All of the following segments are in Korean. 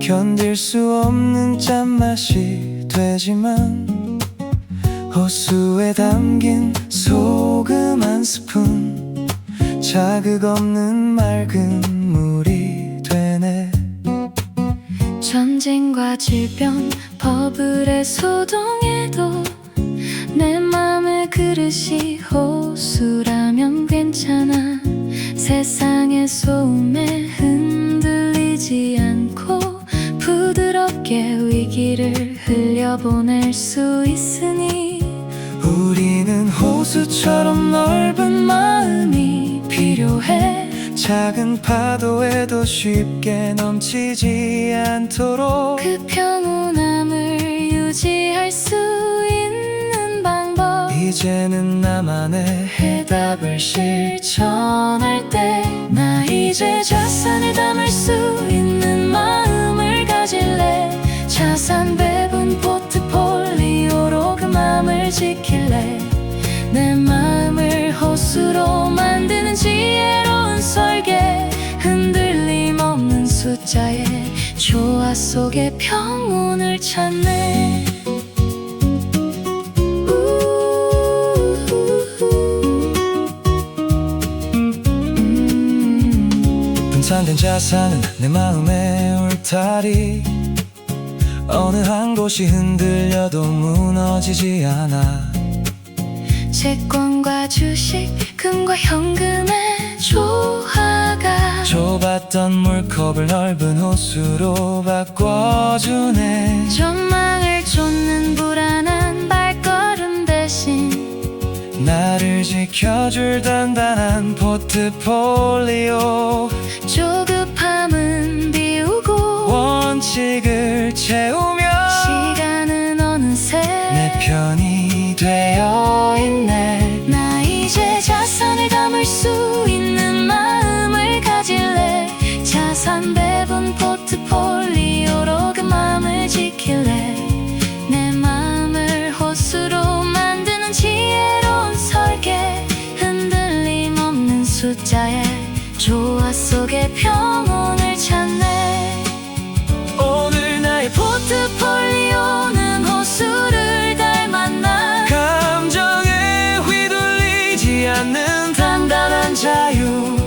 견딜 수 없는 짠맛이 되지만 호수에 담긴 소금 한 스푼 자극 없는 맑은 물이 되네. 전쟁과 질병 버블에 소동해도 내 맘의 그릇이 호수라면 괜찮아. 세상의 소음에 흔들리지 않고 부드럽게 위기를 흘려보낼 수 있으니 우리는 호수처럼 넓은 마음이 필요해. 작은 파도에도 쉽게 넘치지 않도록 그 평온함을 유지할 수 있는 방법, 이제는 나만의 해답을 실천할 때 나 이제 자산을 담을 수 있는 마음을 가질래. 자산 배분 포트폴리오로 그 마음을 지킬래. 내 마음을 호수로 만드는 지혜로운 설계, 흔들림 없는 숫자의 조화 속에 평온을 찾네. 분산된 자산은 내 마음의 울타리. 어느 한 곳이 흔들려도 무너지지 않아. 채권과 주식, 금과 현금의 조화가 좁았던 물컵을 넓은 호수로 바꿔주네. 전망을 쫓는 불안한 발걸음 대신 나를 지켜줄 단단한 포트폴리오. 조급함은 비우고 원칙을 채우며 시간은 어느새 내 편이 되어 있네. 나 이제 자산을 담을 수 있는 마음을 가질래. 자산 배분 포트폴리오로 그 마음을 지킬래. 내 마음을 호수로 만드는 지혜로운 설계, 흔들림 없는 숫자의 조화 속에 평온을 찾네. 오늘 나의 포트폴리오는 호수를 닮았나. 감정에 휘둘리지 않는 단단한 자유.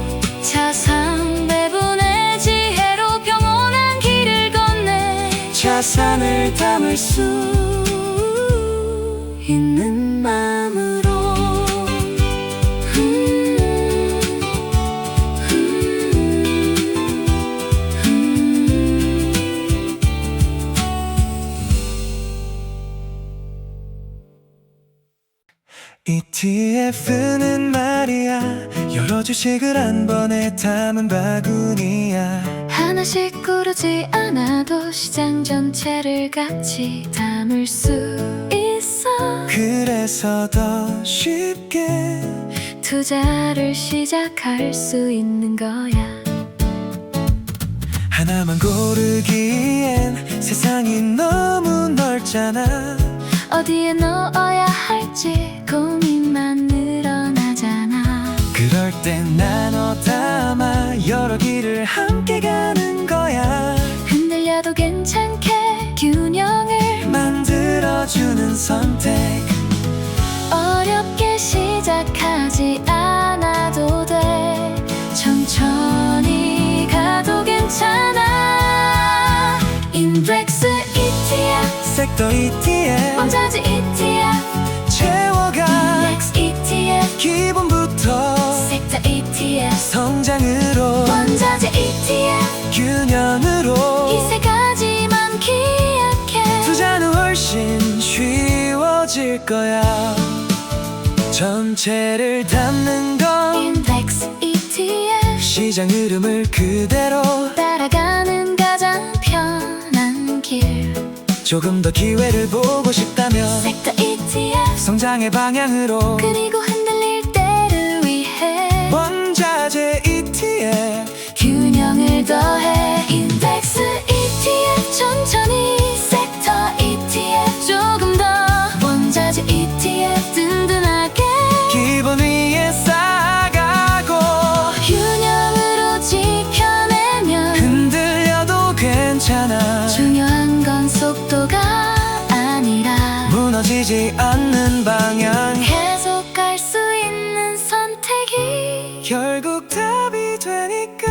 자산 배분의 지혜로 평온한 길을 걷네. 자산을 담을 수 있는 마음으로 ETF는 말이야 여러 주식을 한 번에 담은 바구니야. 하나씩 고르지 않아도 시장 전체를 같이 담을 수 있어. 그래서 더 쉽게 투자를 시작할 수 있는 거야. 하나만 고르기엔 세상이 너무 넓잖아. 어디에 넣어야 할지 고민만 늘어나잖아. 그럴 땐 나눠 담아 여러 길을 함께 가는 거야. 흔들려도 괜찮게 균형을 만들어주는 선택. 어렵게 시작하지 않아도 돼. 천천히 가도 괜찮아. 인덱스 ETF, 섹터 ETF, 원자재 ETF, 채워가 인덱스 ETF, 기본부터 섹터 ETF, 성장으로 원자재 ETF, 균형으로 이 세 가지만 기억해. 투자는 훨씬 쉬워질 거야. 전체를 담는 건 인덱스 ETF, 시장 흐름을 그대로 따라가는 가장 편한 길. 조금 더 기회를 보고 싶다면 섹터 ETF, 성장의 방향으로 그리고 흔들릴 때를 위해 원자재 ETF 균형을 더해. 인덱스 ETF, 천천히 섹터 ETF, 조금 더 원자재 ETF, 든든하게 기본 위에 쌓아가고 균형으로 지켜내면 흔들려도 괜찮아. 괜찮아. 중요한 건 속도가 아니라 무너지지 않는 방향. 계속 갈 수 있는 선택이 결국 답이 되니까.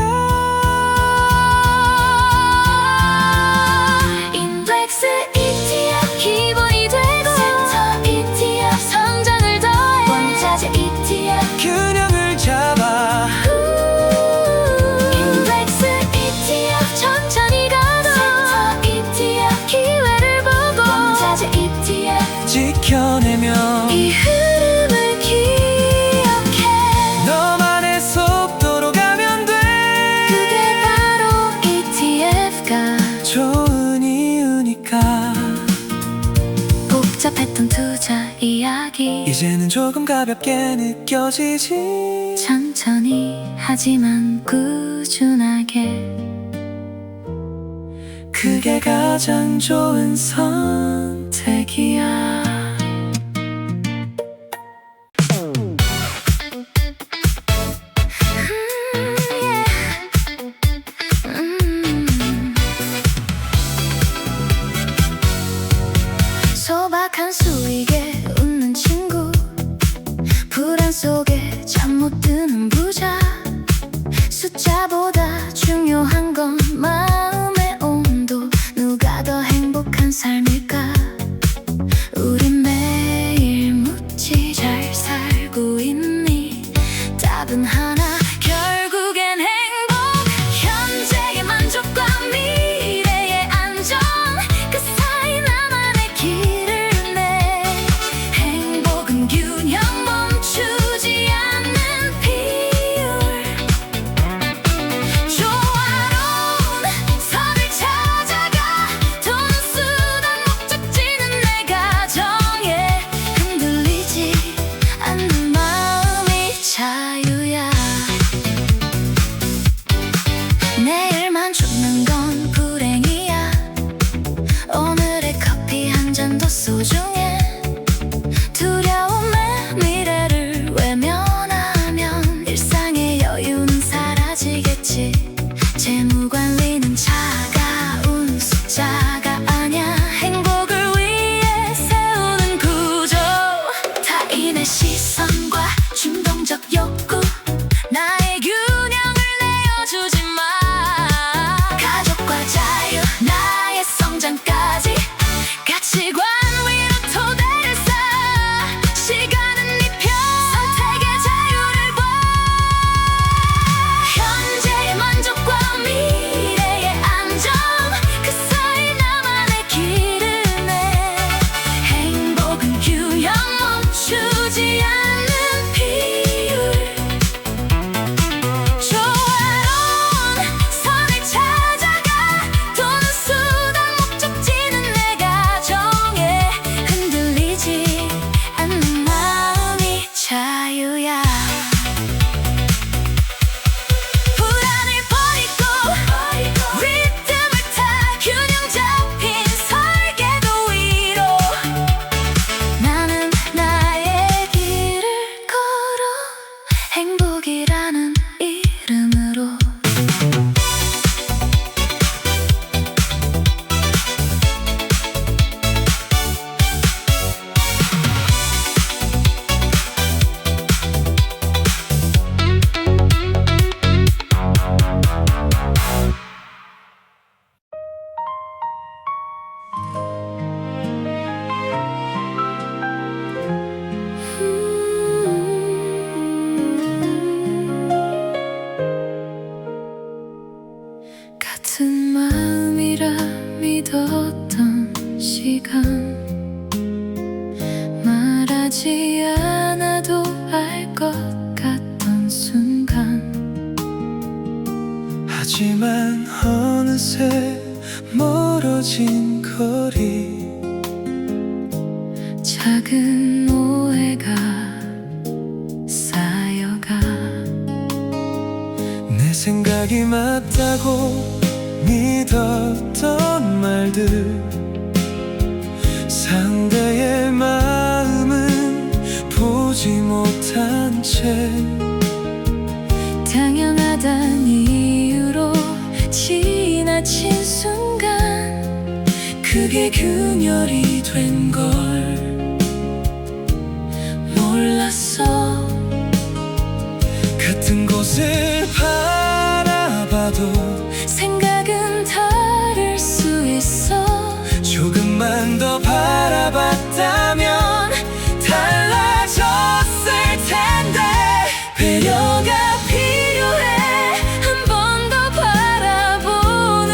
인덱스 ETF 기본이 되고 섹터 ETF 성장을 더해 원자재 ETF 균형을 잡아. 인덱스 ETF 천천히 가도 섹터 ETF 기회를 보고 원자재 ETF 지켜내며 이 흐름을 기억해. 너만의 속도로 가면 돼. 그게 바로 ETF가 좋은 이유니까. 복잡했던 투자 이야기 이제는 조금 가볍게 느껴지지. 천천히 하지만 꾸준하게 그게 가장 좋은 선택이야. 소박한 수익에 웃는 친구 불안 속에 잠 못 드는 부자 숫자보다 중요한 건 마음의 온도 누가 더 행복한 삶일까 우린 매일 묻지 잘 살고 있니 답은 하나 결국엔 행복 현재의 만족과 미래의 안정 그 사이 나만의 길을 내 행복은 균형 멈추지 않는 비율 조화로운 선을 찾아가 돈 수단 목적지는 내 가정에 흔들리지 않는 마음이 자유야 내일만 죽는 건 불행이야 오늘의 커피 한 잔도 소중해 두려움의 미래를 외면하면 일상의 여유는 사라지겠지 재무관리는 차가운 숫자가 아냐 행복을 위해 세우는 구조 타인의 시선과 충동적 욕구 나의 균형을 내어주지 마 가족과 자유 나의 성장까지 가치관 위로 토대를 쌓아 시간은 네 편 선택의 자유를 봐 현재의 만족과 미래의 안정 그 사이 나만의 길을 내 행복은 균형 멈추지 않는 비율 조화로운 선을 찾아가 돈 수단 목적지는 내 가정에 흔들리지 않는 마음이 자유야 불안을 버리고 리듬을 타 균형 잡힌 설계도 위로 나는 나의 길을 걸어 행복이라는 이름으로 같은 마음이라 믿었던 시간 말하지 않아도 알 것 같던 순간 하지만 어느새 멀어진 거리 작은 오해가 쌓여가 내 생각이 맞다고 믿었던 말들 상대의 마음은 보지 못한 채 당연하단 이유로 지나친 순간 그게 균열이 된 걸 몰랐어. 같은 곳을 바라봐도 생각은 다를 수 있어. 조금만 더 바라봤다면 달라졌을 텐데. 배려가 필요해. 한 번 더 바라보는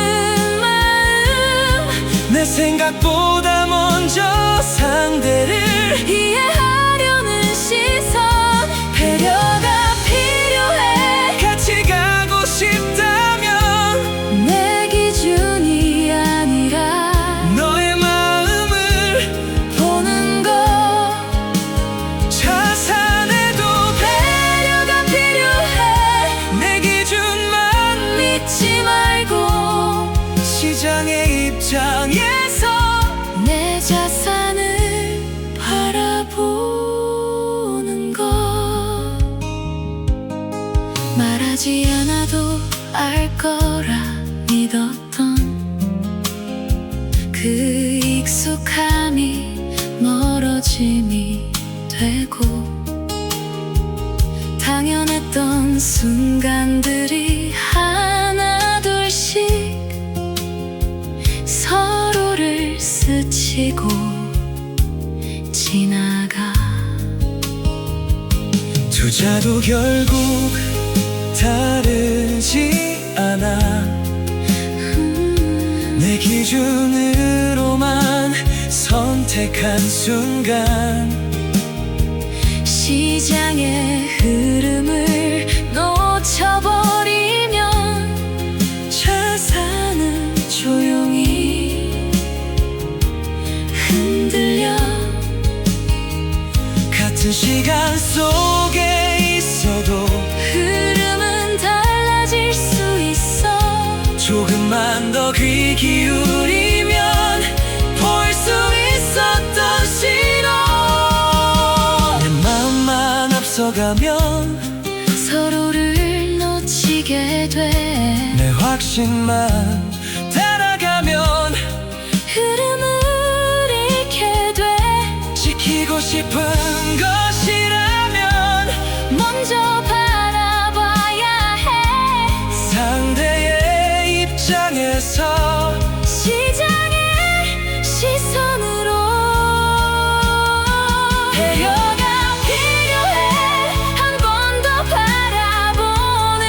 마음, 내 생각보다 먼저 상대를 이해하려는 시선. 배려가 필요해. 같이 가고 싶다면 내 기준이 아니라 너의 마음을 보는 거. 자산해도 배려가 필요해. 내 기준만 믿지 말고 시장의 입장에서 내 자산을 바라보는 것. 말하지 않아도 알 거라 믿었던 그 익숙함이 멀어짐이 되고, 당연했던 순간들이 하나 둘씩 서로를 스치고 지나가. 투자도 결국 다르지 않아. 내 기준으로만 선택한 순간 시장의 흐름을 놓쳐버리면 자산은 조용히 흔들려. 같은 시간 속에 있어도 흐름은 달라질 수 있어. 조금만 더 귀 기울이면 볼 수 있었던 신호. 내 마음만 앞서가면 서로를 놓치게 돼. 내 확신만 따라가면 흐름을 잃게 돼. 지키고 싶은 것이라면 먼저 바라봐야 해. 상대의 입장에서 시장의 시선으로. 배려가 필요해. 한 번 더 바라보는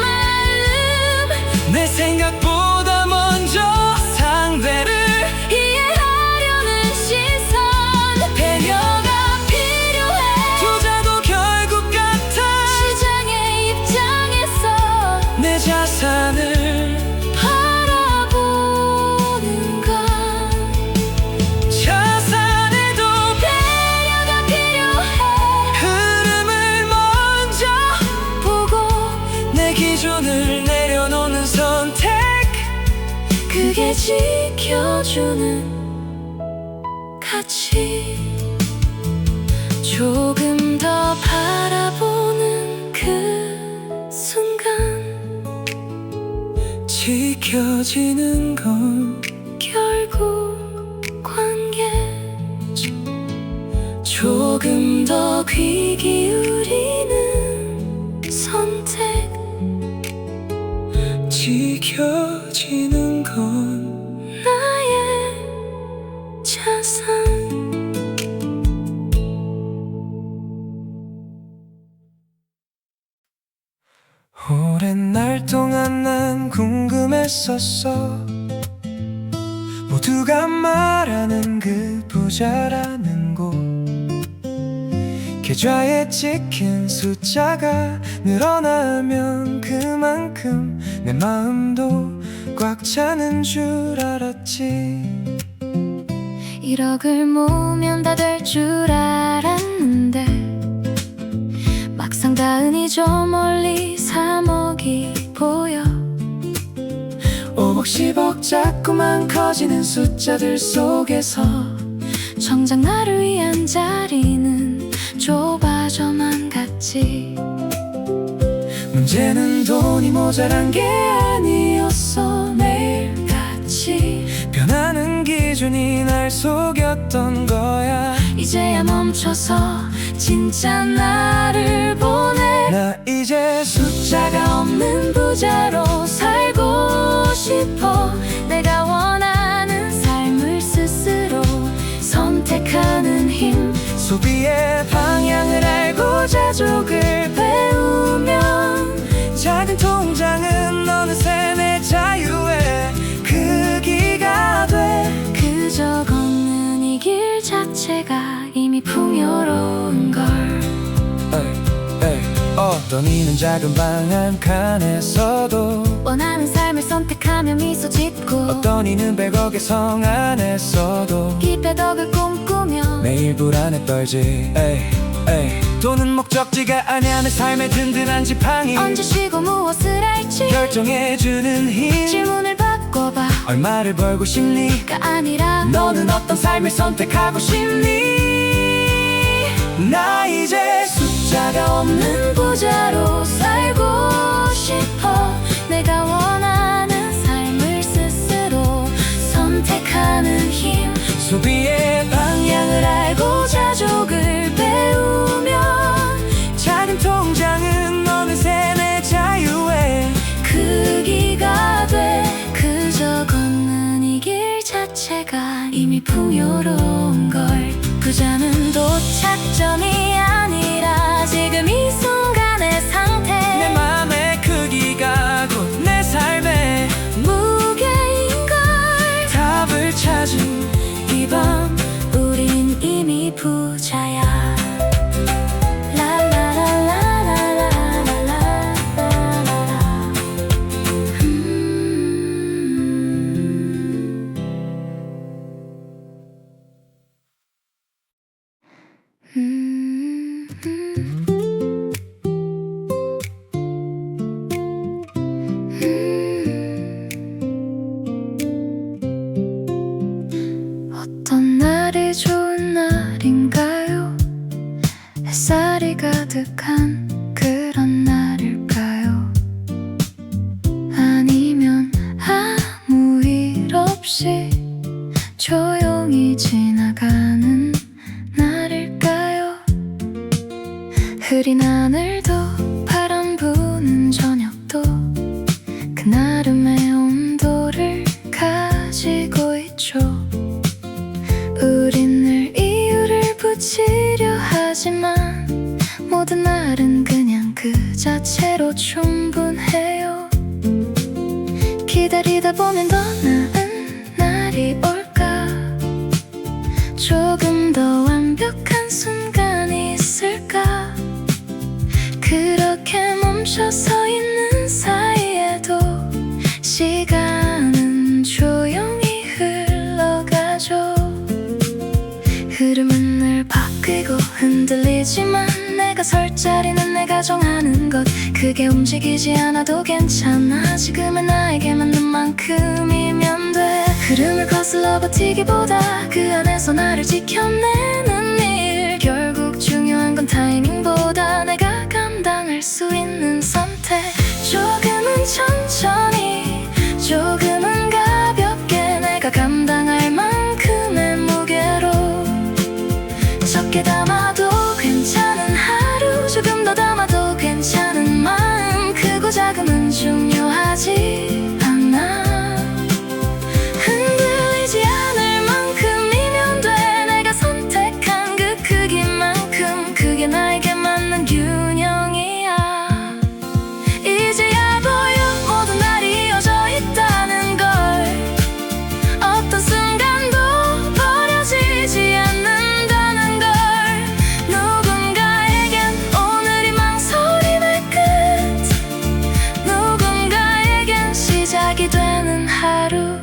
마음, 내 생각보다 먼저 상대를 이해하려는 시선. 배려가 필요해. 투자도 결국 같아. 시장의 입장에서 내 자산을 바라보는 것. 자산해도 배려가 필요해. 흐름을 먼저 보고 내 기준을 내려놓는 선택. 그게 지켜주는 가치. 조금 더 바라보는 그 순간 지켜지는 건 결국 관계. 조금 더 귀 기울이는 선택. 지켜지는 건 나의 자산. 오랜 날 동안 난 궁금했었어. 모두가 말하는 그 부자라는 곳, 계좌에 찍힌 숫자가 늘어나면 그만큼 내 마음도 꽉 차는 줄 알았지. 1억을 모으면 다 될 줄 알았는데, 막상 닿으니 저 멀리 3억이 보여. 5억 10억 자꾸만 커지는 숫자들 속에서 정작 나를 위한 자리는 좁아져만 갔지. 문제는 돈이 모자란 게 아니었어. 매일같이 변하는 기준 기준이 날 속였던 거야. 이제야 멈춰서 진짜 나를 보내. 나 이제 숫자가 없는 부자로 살고 싶어. 내가 원하는 삶을 스스로 선택하는 힘. 소비의 방향을 알고 자족을 배우면 작은 통장은 어느새 내 자유의 크기가 돼. 그저 걷는 이 길 자체가 이미 풍요로운 걸. 어떤 이는 작은 방 한 칸에서도 원하는 삶을 선택하며 미소 짓고, 어떤 이는 100억의 성 안에서도 기회덕을 꿈꾸며 매일 불안에 떨지. 돈은 목적지가 아냐 내 삶의 든든한 지팡이. 언제 쉬고 무엇을 할지 결정해주는 힘. 질문을 바꿔봐. 얼마를 벌고 싶니? 가 아니라 너는 어떤 삶을 선택하고 싶니? 나 이제 숫자가 없는 부자로 살고 싶어. 내가 원하는 삶을 스스로 선택하는 힘. 소비의 방향을 알고 자족을 배우면 작은 통장은 어느새 내 자유의 크기가 돼. 그저 걷는 이 길 자체가 이미 풍요로운 걸. 부자는 도착점이 아니라 지금 이 순간의 상태. 내 맘의 크기가 곧 내 삶의 무게인걸. 답을 찾은 이 밤 우린 이미 부자야. 라라라라라라라라라. 어떤 날이 좋은 날인가요? 햇살이 가득한 그런 날일까요? 아니면 아무 일 없이 조용히 지나가는 날일까요? 흐린 하늘도 바람 부는 저녁도 그 나름의 온도를 가지고 있죠. 우린 늘 이유를 붙이려 하지만 모든 날은 그냥 그 자체로 충분해요. 기다리다 보면 더 나은 날이 올까? 조금 더 완벽한 순간이 있을까? 그렇게 멈춰서 있는 사이에도 시간은 조용히 흘러가죠. 흐름은 늘 바뀌고 흔들리지만 내가 설 자리는 내가 정하는 것. 크게 움직이지 않아도 괜찮아. 지금의 나에게 맞는 만큼이면 돼. 흐름을 거슬러 버티기보다 그 안에서 나를 지켜내는 일. 결국 중요한 건 타이밍보다 내가 감당할 수 있는 선택. 조금은 천천히 조금은 가볍게 내가 감당할 만큼의 무게로 적게 담아도 괜찮은 하루. 조금 더 담아도 괜찮은 마음. 크고 작음은 중요하지 않아. 흔들리지 않을 만큼이면 돼. 내가 선택한 그 크기만큼 그게 나에게 맞는 균형이야. 이제야 보여 모든 날이 이어져 있다는 걸. 어떤 순간도 버려지지 않는다는 걸. 누군가에겐 오늘이 망설임의 끝. 누군가에겐 시작이 되는 하루.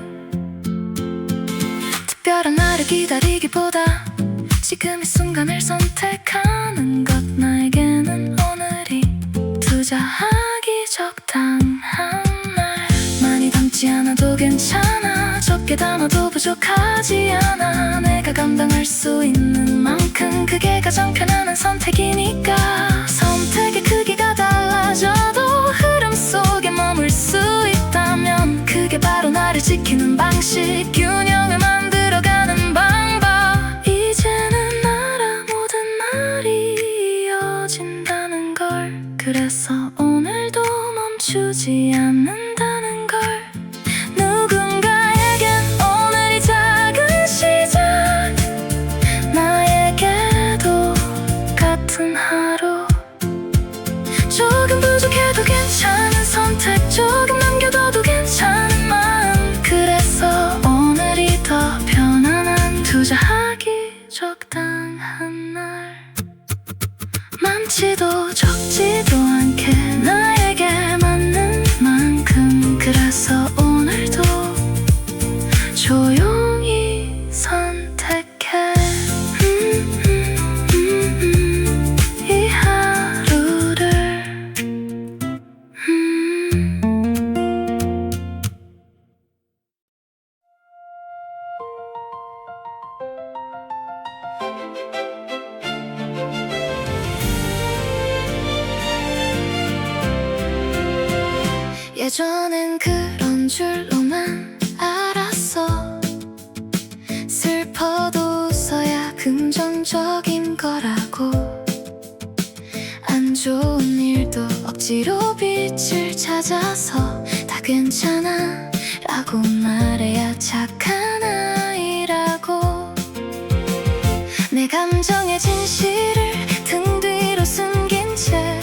특별한 날을 기다리기보다 지금 이 순간을 선택하는 것. 나에게는 오늘이 투자하기 적당한 날. 많이 담지 않아도 괜찮아. 적게 담아도 부족하지 않아. 내가 감당할 수 있는 만큼 그게 가장 편안한 선택이니까. 선택의 크기가 달라져도 흐름 속에 머물 수 있다면 그게 바로 나를 지키는 방식. 균형을 만들어가 많지도 적지도 않게 나에게 맞는 만큼. 그래서 오늘도 조용히 선택해 이 하루를. 예전엔 그런 줄로만 알았어. 슬퍼도 웃어야 긍정적인 거라고. 안 좋은 일도 억지로 빛을 찾아서 다 괜찮아 라고 말해야 착한 아이라고. 내 감정의 진실을 등 뒤로 숨긴 채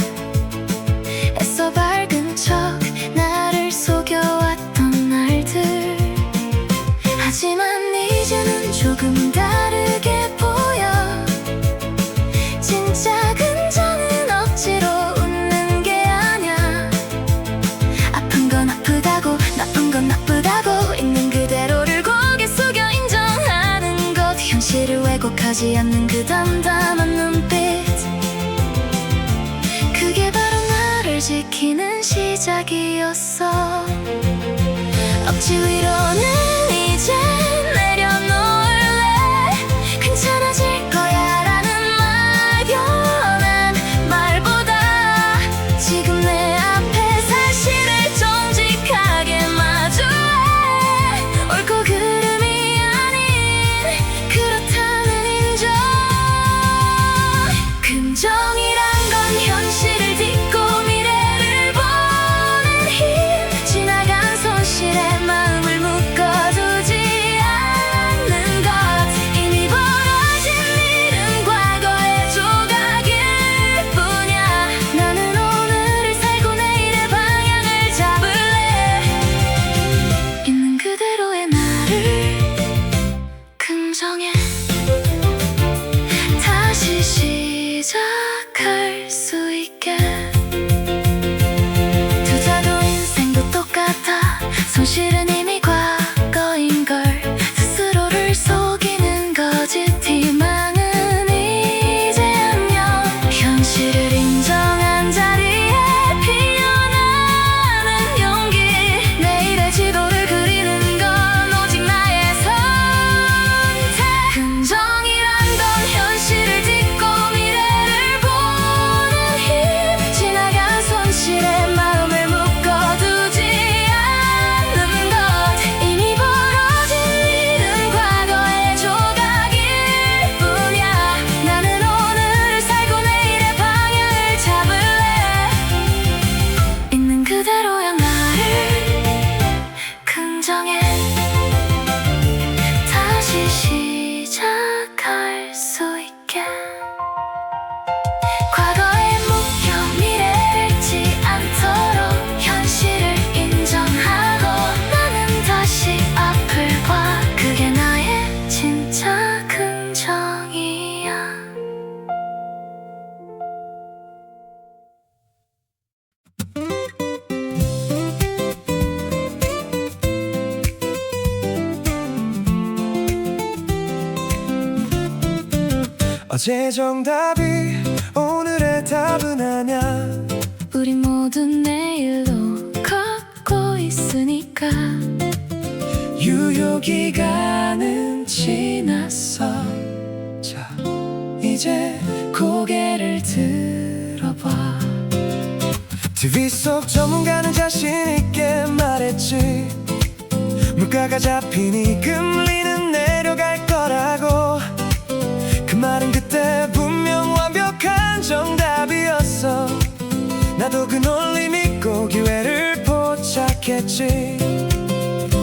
애써 밝은 척 나를 속여왔던 날들. 하지만 이제는 조금 다르게 보여. 진짜 긍정은 억지로 웃는 게 아냐. 아픈 건 아프다고 나쁜 건 나쁘다고 있는 그대로를 고개 숙여 인정하는 것. 현실을 왜곡하지 않는 그 담담한 눈빛. 그게 바로 나를 지키는 시작이었어. 억지 위로는 이제 내려놓을래. 괜찮아질 거야 라는 말, 변한 말보다 지금 내 앞에 사실을 정직하게 마주해. 옳고 그름이 아닌 그렇다는 인정. 긍정이란 건 현실을 딛고 미래를 보는 힘. 지나간 손실에 마음을 묶어두지 않는 것. 이미 벌어진 일은 과거의 조각일 뿐이야. 나는 오늘을 살고 내일의 방향을 잡을래. 있는 그대로의 나를 긍정해. 다시 시작할 수 있게. 투자도 인생도 똑같아. 손실은 이미 과거인걸. 스스로를 속이는 거짓 희망은 이제 안녕. 현실을 인정한 자리에 피어나는 용기. 내일의 지도를 그리는 건 오직 나의 선택. 긍정이란 건 현실을 딛고 미래를 보는 힘. 지나간 손실에 마음을 묶어두지 않는 것. 이미 벌어진 일은 과거의 조각일 뿐이야. 나는 오늘을 살고 내일의 방향을 잡을래. 있는 그대로야 나를 긍정해. 다시 시작할 수 있게. 과거에 묶여 미래를 잃지 않도록 현실을 인정하고 나는 다시 앞을 봐. 그게 나의 진짜 긍정이야. 어제 정답이 오늘의 답은 아냐. 우리 모두 내일로 걷고 있으니까. 유효기간은 지났어. 자, 이제 고개를 들어봐. TV 속 전문가는 자신있게 말했지. 물가가 잡히니 금리는 내려갈 거라고. 그 말은 그때 분명 완벽한 정답이었어. 나도 그 논리 믿고 기회를 포착했지.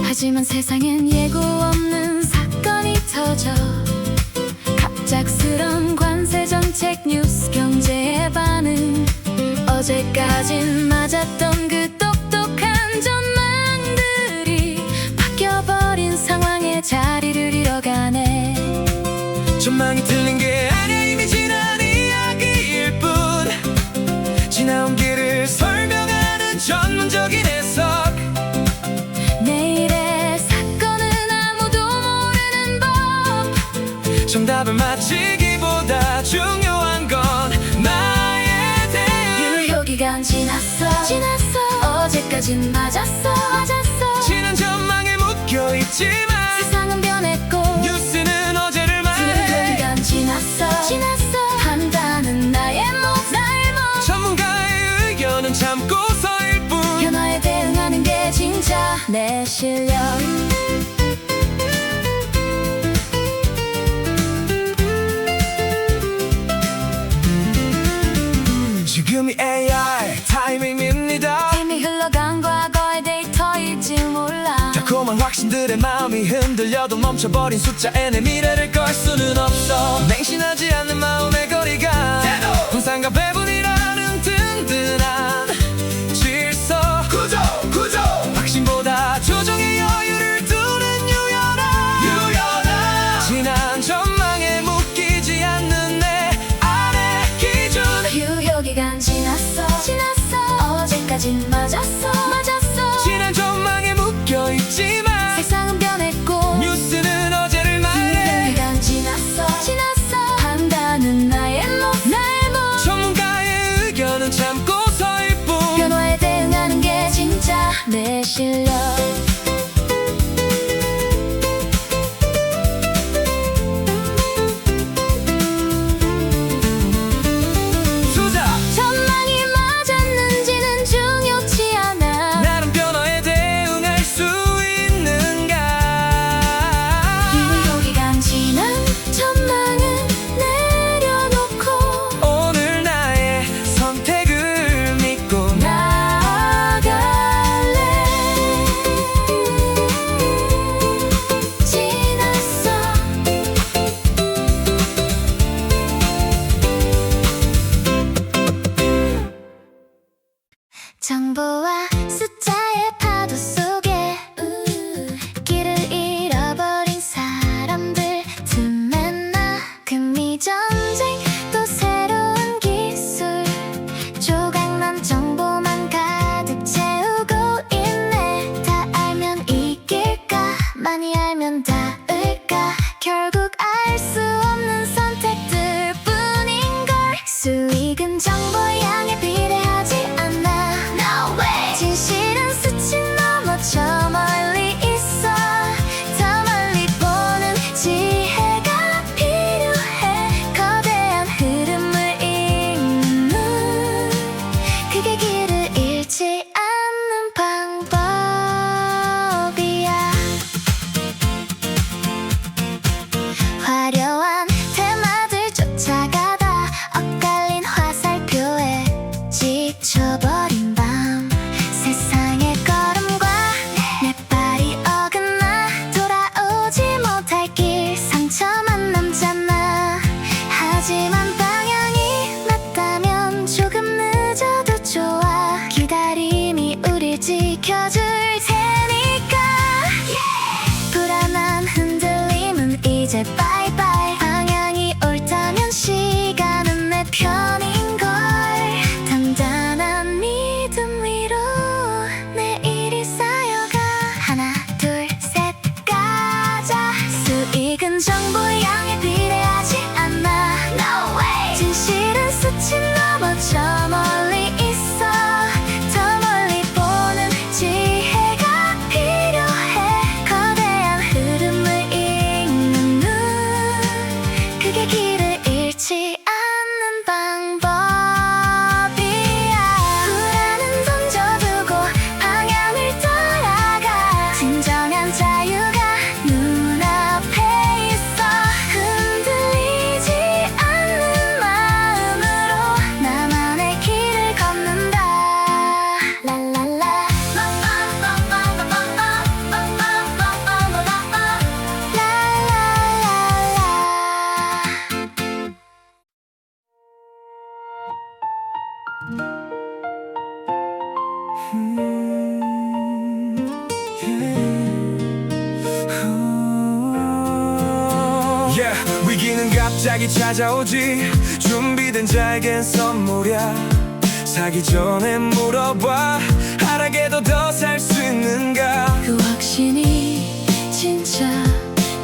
하지만 세상엔 예고 없는 사건이 터져. 갑작스런 관세 정책, 뉴스, 경제의 반응. 어제까진 맞았던 그 똑똑한 전망들이 바뀌어버린 상황에 자리를 잃어가네. 전망이 틀린 게 아니야. 이미 지난 이야기일 뿐. 정답을 맞히기보다 중요한 건 나에 대한 유효기간 지났어 어제까진 맞았어 지난 전망에 묶여있지만 세상은 변했고 뉴스는 어제를 말해 유효기간 지났어 판단은 나의 몫 전문가의 의견은 참고서일 뿐 변화에 대응하는 게 진짜 내 실력 지금이 AI 타이밍입니다. 이미 흘러간 과거의 데이터일지 몰라 달콤한 확신들의 마음이 흔들려도 멈춰버린 숫자에 내 미래를 걸 수는 없어 맹신하지 않는 마음의 거리가 환상과 배분이라는 든든한 질서 구조 확신보다 조정의 여유를 두는 유연한 지난 전망에 묶이지 않는 내 안의 기준 유효기간 지났어 어제까진 맞았어 지난 전망에 묶여있지만 세상은 변했고 뉴스는 어제를 말해 유효기간 지났어 판단은 나의 몫 전문가의 의견은 참고서일 뿐 변화에 대응하는 게 진짜 내 실력 수작 전망이 맞았는지는 중요치 않아 나름 변화에 대응할 수 있는가 유효기간 지난 전망은 내려놓고 오늘 나의 선택을 믿고 나아갈래 지났어 정보와 숫자의 파도 속에 길을 잃어버린 사람들 틈에 나 금리전쟁 또 새로운 기술 조각난 정보만 가득 채우고 있네 다 알면 이길까 많이 알면 닿을까 결국 알 수 없는 선택들 뿐인걸 수익은 정보 양에 비례하지 않아 No way 진실은 수치 넘어 저 멀리 있어 더 멀리 보는 지혜가 필요해 거대한 흐름을 읽는 눈 그게 길을 잃지 않는 방법이야 화려한 테마들 쫓아가다 엇갈린 화살표에 지쳐버린 밤 세상의 걸음과 내 발이 어긋나 돌아오지 못할 길 상처만 남잖아 하지만 방향이 맞다면 조금 늦어도 좋아 기다림이 우릴 지켜줄 테니까 불안한 흔들림은 이제 바이바이 방향이 옳다면 시간은 내 편인걸 단단한 믿음 위로 내일이 쌓여가 하나 둘 셋 가자 수익은 정보 양에 비례하지 않아 No way 진실은 수치 넘어 저 멀리 있어 더 멀리 보는 지혜가 필요해 거대한 흐름을 읽는 눈 그게 길을 잃지 않는 방법이야 불안은 던져두고 방향을 따라가 진정한 자유가 눈앞에 있어 흔들리지 않는 마음으로 나만의 길을 걷는다 랄랄라 Yeah, 위기는 갑자기 찾아오지 준비된 자에겐 선물이야 사기 전에 물어봐 하락에도 더 살 수 있는가 그 확신이 진짜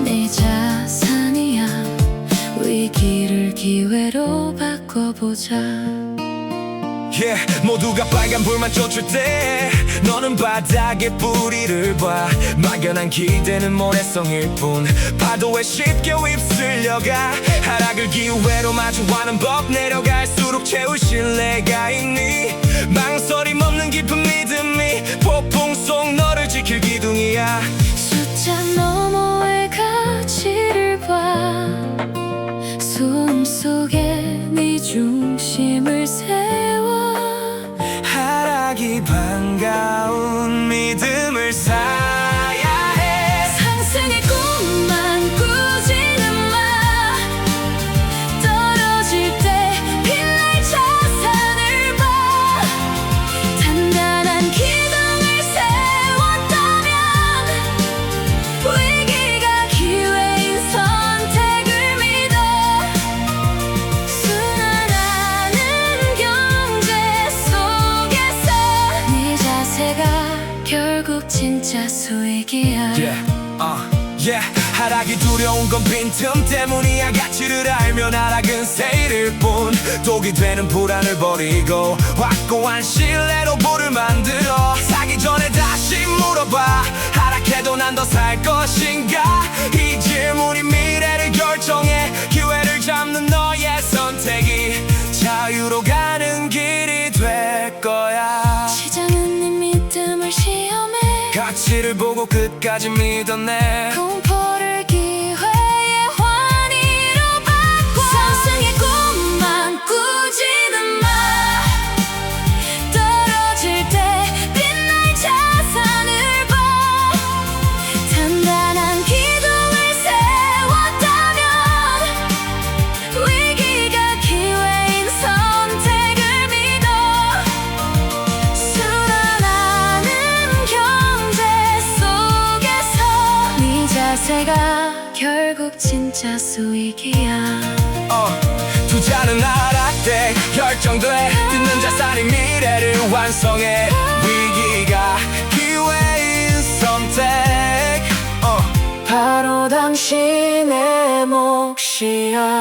내 자산이야 기회로 바꿔보자. Yeah, 모두가 빨간 불만 쫓을 때 너는 바닥에 뿌리를 봐. 막연한 기대는 모래성일 뿐. 파도에 쉽게 휩쓸려가. 하락을 기회로 마주하는 법. 내려갈수록 채울 신뢰가 있니? 망설임 없는 깊은 믿음이 폭풍 속 너를 지킬 기둥이야. 숫자 너머의 가치를 봐. 숨 속에 네 중심을 세워. 하락이 반가운 믿음을 쌓아야 해. 상승의 꿈만 꾸지는 마. 떨어질 때 빛날 자산을 봐. 단단한 기둥을 세웠다면 위기가 기회인 선택을 믿어. 순환하는 경제 속에서 네 자세가 결국 진짜 수익이야. 하락이 두려운 건 빈틈 때문이야. 가치를 알면 하락은 세일일 뿐. 독이 되는 불안을 버리고 확고한 신뢰로 불을 만들어. 사기 전에 다시 물어봐. 하락해도 난 더 살 것인가? 이 질문이 미래를 결정해. 기회를 잡는 너의 선택이 자유로 가는 길이 될 거야. 시장은 네 믿음을 시험해. 가치를 보고 끝까지 믿었네. 공포를 기회의 환희로 바꿔. 상승의 꿈만 꾸지는 마. 떨어질 때 빛날 자산을 봐. 단단한 기둥을 세웠다면 위기가 기회인 선택을 믿어. 순환하는 경제 속에서 네 자세가 결국 진짜 수익이야. 투자는 하락돼 결정돼. 듣는 자산이 미래를 완성해. 위기가 기회인 선택. 바로 당신의 몫이야.